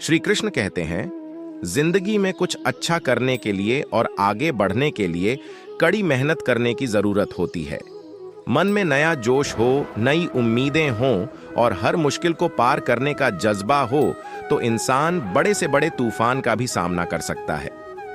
श्री कृष्ण कहते हैं, जिंदगी में कुछ अच्छा करने के लिए और आगे बढ़ने के लिए कड़ी मेहनत करने की जरूरत होती है। मन में नया जोश हो, नई उम्मीदें हों और हर मुश्किल को पार करने का जज्बा हो तो इंसान बड़े से बड़े तूफान का भी सामना कर सकता है।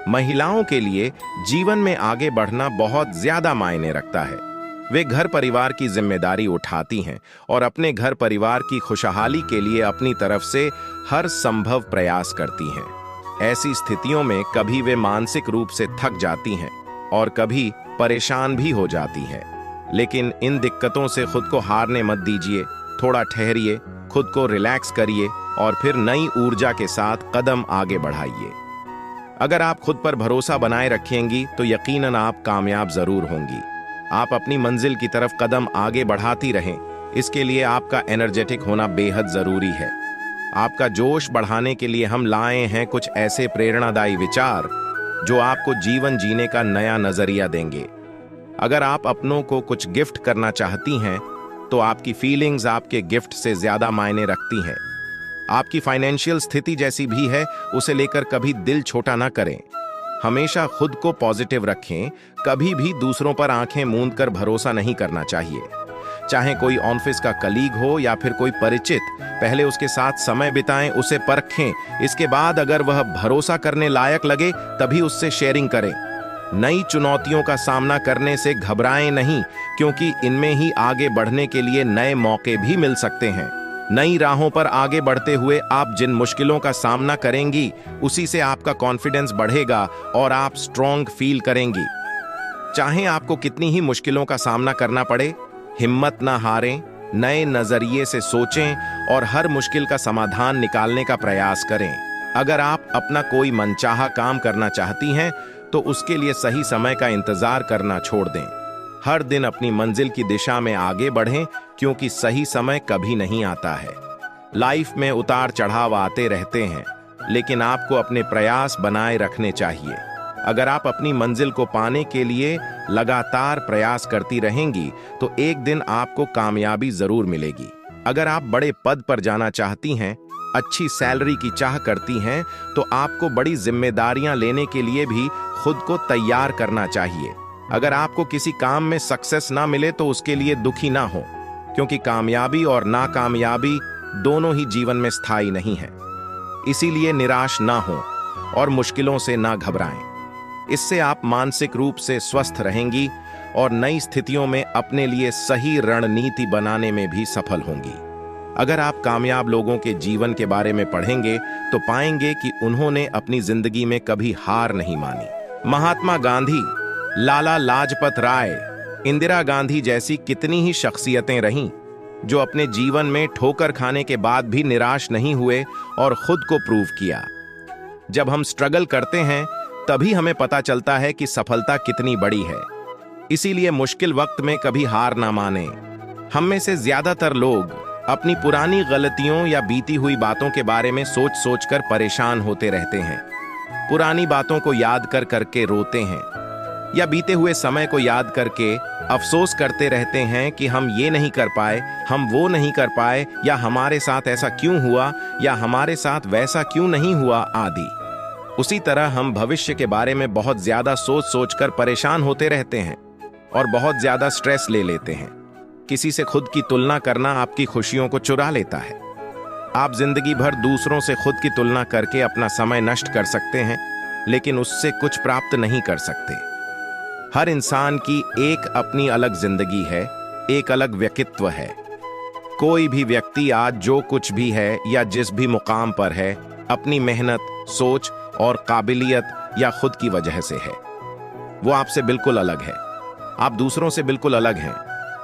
महिलाओं के लिए जीवन में आगे बढ़ना बहुत ज्यादा मायने रखता है। वे घर परिवार की जिम्मेदारी उठाती हैं और अपने घर परिवार की खुशहाली के लिए अपनी तरफ से हर संभव प्रयास करती हैं। ऐसी स्थितियों में कभी वे मानसिक रूप से थक जाती हैं और कभी परेशान भी हो जाती हैं। लेकिन इन दिक्कतों से खुद को हारने मत दीजिए। थोड़ा ठहरिए, खुद को रिलैक्स करिए और फिर नई ऊर्जा के साथ कदम आगे बढ़ाइए। अगर आप खुद पर भरोसा बनाए रखेंगी तो यकीनन आप कामयाब जरूर होंगी। आप अपनी मंजिल की तरफ कदम आगे बढ़ाती रहें। इसके लिए आपका एनर्जेटिक होना बेहद जरूरी है। आपका जोश बढ़ाने के लिए हम लाए हैं कुछ ऐसे प्रेरणादायी विचार जो आपको जीवन जीने का नया नजरिया देंगे। अगर आप अपनों को कुछ गिफ्ट करना चाहती हैं तो आपकी फीलिंग्स आपके गिफ्ट से ज्यादा मायने रखती हैं। आपकी फाइनेंशियल स्थिति जैसी भी है, उसे लेकर कभी दिल छोटा ना करें। हमेशा खुद को पॉजिटिव रखें। कभी भी दूसरों पर आंखें मूंद कर भरोसा नहीं करना चाहिए। चाहे कोई ऑफिस का कलीग हो या फिर कोई परिचित, पहले उसके साथ समय बिताएं, उसे परखें। इसके बाद अगर वह भरोसा करने लायक लगे तभी उससे शेयरिंग करें। नई चुनौतियों का सामना करने से घबराएं नहीं, क्योंकि इनमें ही आगे बढ़ने के लिए नए मौके भी मिल सकते हैं। नई राहों पर आगे बढ़ते हुए आप जिन मुश्किलों का सामना करेंगी, उसी से आपका कॉन्फिडेंस बढ़ेगा और आप स्ट्रॉन्ग फील करेंगी। चाहे आपको कितनी ही मुश्किलों का सामना करना पड़े, हिम्मत ना हारें, नए नजरिए से सोचें और हर मुश्किल का समाधान निकालने का प्रयास करें। अगर आप अपना कोई मनचाहा काम करना चाहती हैं तो उसके लिए सही समय का इंतजार करना छोड़ दें। हर दिन अपनी मंजिल की दिशा में आगे बढ़ें, क्योंकि सही समय कभी नहीं आता है। लाइफ में उतार चढ़ाव आते रहते हैं, लेकिन आपको अपने प्रयास बनाए रखने चाहिए। अगर आप अपनी मंजिल को पाने के लिए लगातार प्रयास करती रहेंगी तो एक दिन आपको कामयाबी जरूर मिलेगी। अगर आप बड़े पद पर जाना चाहती हैं, अच्छी सैलरी की चाह करती हैं, तो आपको बड़ी जिम्मेदारियां लेने के लिए भी खुद को तैयार करना चाहिए। अगर आपको किसी काम में सक्सेस ना मिले तो उसके लिए दुखी ना हो, क्योंकि कामयाबी और नाकामयाबी दोनों ही जीवन में स्थायी नहीं है। इसीलिए निराश ना हो और मुश्किलों से ना घबराएं। इससे आप मानसिक रूप से स्वस्थ रहेंगी और नई स्थितियों में अपने लिए सही रणनीति बनाने में भी सफल होंगी। अगर आप कामयाब लोगों के जीवन के बारे में पढ़ेंगे तो पाएंगे कि उन्होंने अपनी जिंदगी में कभी हार नहीं मानी। महात्मा गांधी, लाला लाजपत राय, इंदिरा गांधी जैसी कितनी ही शख्सियतें रहीं जो अपने जीवन में ठोकर खाने के बाद भी निराश नहीं हुए और खुद को प्रूव किया। जब हम स्ट्रगल करते हैं तभी हमें पता चलता है कि सफलता कितनी बड़ी है। इसीलिए मुश्किल वक्त में कभी हार ना माने। हम में से ज्यादातर लोग अपनी पुरानी गलतियों या बीती हुई बातों के बारे में सोच सोच कर परेशान होते रहते हैं। पुरानी बातों को याद कर करके रोते हैं या बीते हुए समय को याद करके अफसोस करते रहते हैं कि हम ये नहीं कर पाए, हम वो नहीं कर पाए, या हमारे साथ ऐसा क्यों हुआ, या हमारे साथ वैसा क्यों नहीं हुआ आदि। उसी तरह हम भविष्य के बारे में बहुत ज्यादा सोच सोच कर परेशान होते रहते हैं और बहुत ज्यादा स्ट्रेस ले लेते हैं। किसी से खुद की तुलना करना आपकी खुशियों को चुरा लेता है। आप जिंदगी भर दूसरों से खुद की तुलना करके अपना समय नष्ट कर सकते हैं, लेकिन उससे कुछ प्राप्त नहीं कर सकते। हर इंसान की एक अपनी अलग जिंदगी है, एक अलग व्यक्तित्व है। कोई भी व्यक्ति आज जो कुछ भी है या जिस भी मुकाम पर है, अपनी मेहनत, सोच और काबिलियत या खुद की वजह से है। वो आपसे बिल्कुल अलग है। आप दूसरों से बिल्कुल अलग हैं।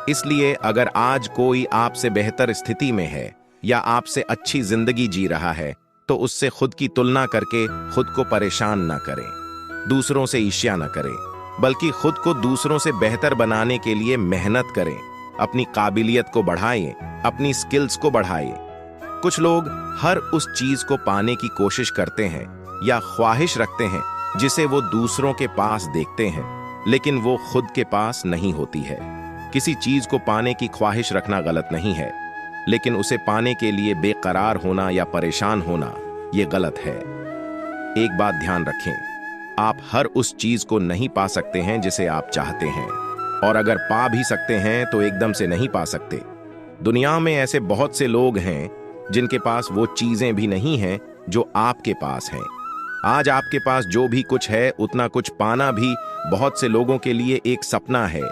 इसलिए अगर आज कोई आपसे बेहतर स्थिति में है या आपसे अच्छी जिंदगी जी रहा है तो उससे खुद की तुलना करके खुद को परेशान ना करें। दूसरों से ईर्ष्या ना करें, बल्कि खुद को दूसरों से बेहतर बनाने के लिए मेहनत करें। अपनी काबिलियत को बढ़ाएं, अपनी स्किल्स को बढ़ाएं। कुछ लोग हर उस चीज को पाने की कोशिश करते हैं या ख्वाहिश रखते हैं जिसे वो दूसरों के पास देखते हैं, लेकिन वो खुद के पास नहीं होती है। किसी चीज को पाने की ख्वाहिश रखना गलत नहीं है, लेकिन उसे पाने के लिए बेकरार होना या परेशान होना ये गलत है। एक बात ध्यान रखें, आप हर उस चीज को नहीं पा सकते हैं जिसे आप चाहते हैं, और अगर पा भी सकते हैं तो एकदम से नहीं पा सकते। दुनिया में ऐसे बहुत से लोग हैं जिनके पास वो चीजें भी नहीं हैं जो आपके पास हैं। आज आपके पास जो भी कुछ है उतना कुछ पाना भी बहुत से लोगों के लिए एक सपना है।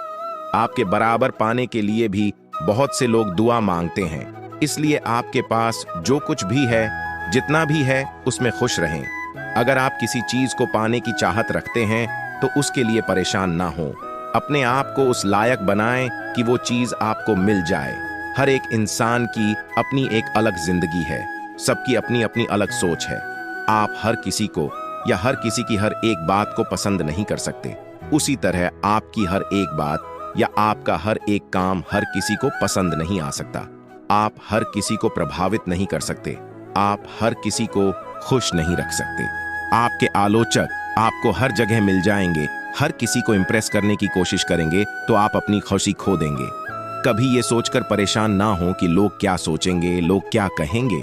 आपके बराबर पाने के लिए भी बहुत से लोग दुआ मांगते हैं। इसलिए आपके पास जो कुछ भी है, जितना भी है, उसमें खुश रहें। अगर आप किसी चीज को पाने की चाहत रखते हैं तो उसके लिए परेशान ना हो। अपने आप को उस लायक बनाएं कि वो चीज आपको मिल जाए। हर एक इंसान की अपनी एक अलग जिंदगी है, सबकी अपनी अपनी अलग सोच है। आप हर किसी को या हर किसी की हर एक बात को पसंद नहीं कर सकते। उसी तरह आपकी हर एक बात या आपका हर एक काम हर किसी को पसंद नहीं आ सकता। आप हर किसी को प्रभावित नहीं कर सकते। आप हर किसी को खुश नहीं रख सकते। आपके आलोचक आपको हर जगह मिल जाएंगे, हर किसी को इम्प्रेस करने की कोशिश करेंगे तो आप अपनी खुशी खो देंगे। कभी ये सोचकर परेशान ना हो कि लोग क्या सोचेंगे, लोग क्या कहेंगे।